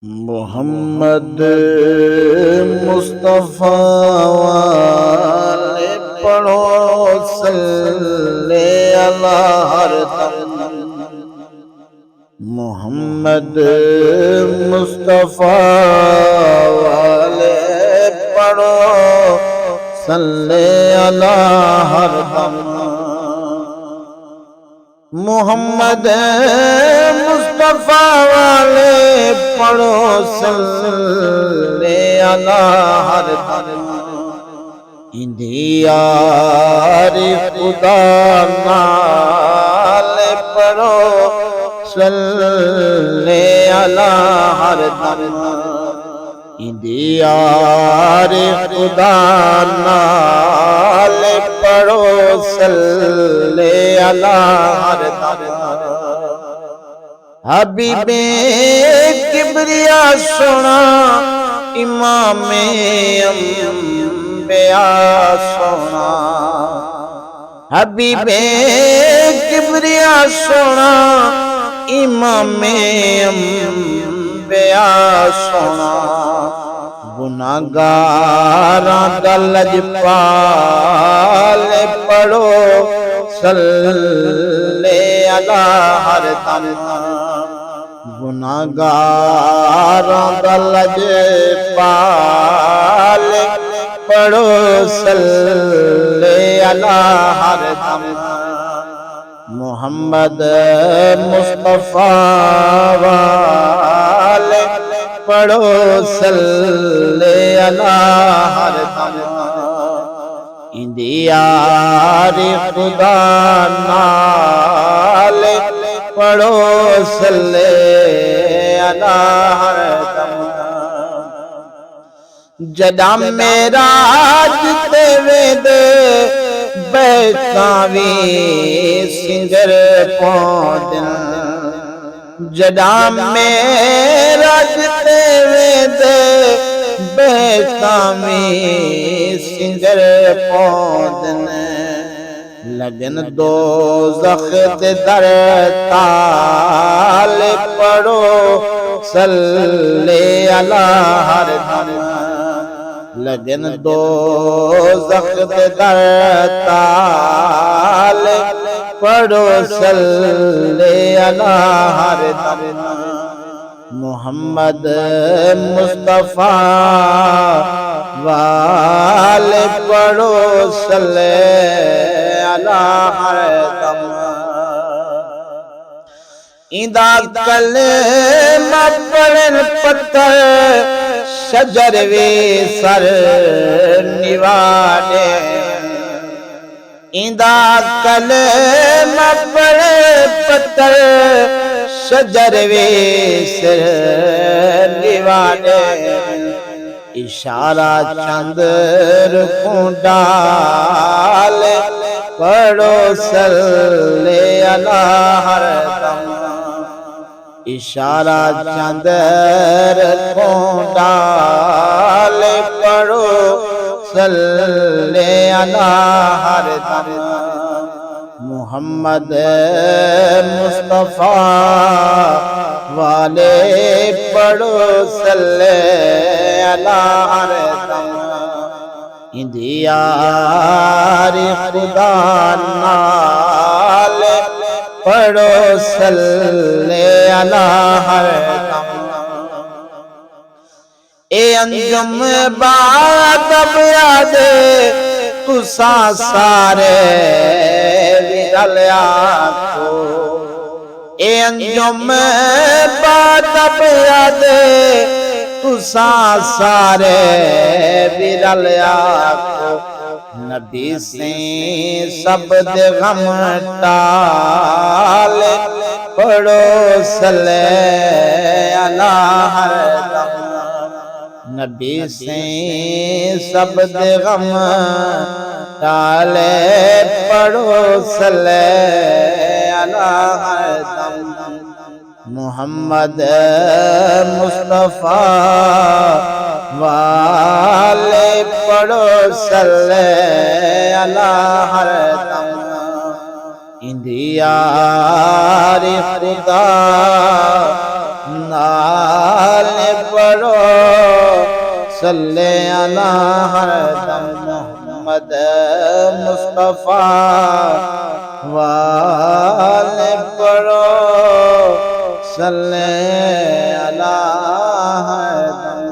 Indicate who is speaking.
Speaker 1: محمد مصطفیٰ والے پڑھو صلی اللہ ہر دم۔ محمد مصطفیٰ والے پڑھو صلی اللہ ہر دم۔ محمد مصطفیٰ والے پڑھو صلی اللہ ہر دم۔ اندھی یار خدا نال پڑھو صلی اللہ ہر دم۔ اندھی یار خدا نال پڑھو صلی اللہ ہر دم۔ حبیب کبریا سونا امام انبیاء سونا۔ حبیب کبریا سونا امام انبیاء سونا۔ گناہگاراں دا لجپال پڑھو صلی اللہ ہر دم۔ گناہگاراں دا لجپال پڑھو صلی اللہ ہر دم۔ محمد مصطفیٰ والے پڑھو صلی اللہ ہر دم۔ اندھی یار خدا نال پڑھو صلی اللہ ہر دم۔ جداں معراج تے ویندے بیٹھاں وی سنگر پوندن۔ جداں معراج تے ویندے بیٹھاں وی سنگر پوندن۔ لگن دوزخ دے در تال پڑھو صلی اللہ ہر دم۔ لگن دوزخ دے در تال پڑھو صلی اللہ ہر دم۔ محمد مصطفیٰ والے پڑھو صلی اللہ ہر دم۔ ایندا کلمہ پڑھن پتھر شجر وی سر نوانے۔ ایندا کلمہ پڑھن پتھر شجر وی سر نوانے۔ اشارہ چندر کو ڈال پڑھو صلی اللہ ہر دم۔ اشارہ چندر کو ڈال پڑھو صلی اللہ ہر دم۔ محمد مصطفیٰ والے پڑھو صلی اللہ ہر دم۔ اندھی یار خدا نال پڑھو صلی اللہ ہر دم۔ اے انجم بات اب یاد تساں سارے رل آکھو۔ اے انجم بات اب یاد تساں سارے رل آکھو۔ نبی سے سب دے غم ٹال پڑھو صلی اللہ ہر دم۔ نبی سے سب دے غم ٹال پڑھو صلی اللہ ہر دم۔ محمد مصطفیٰ والے پڑھو صلی اللہ ہر دم۔ اندھی یار خدا نال صلی علی ہر دم محمد مصطفیٰ والے پڑھو صلی علی ہر دم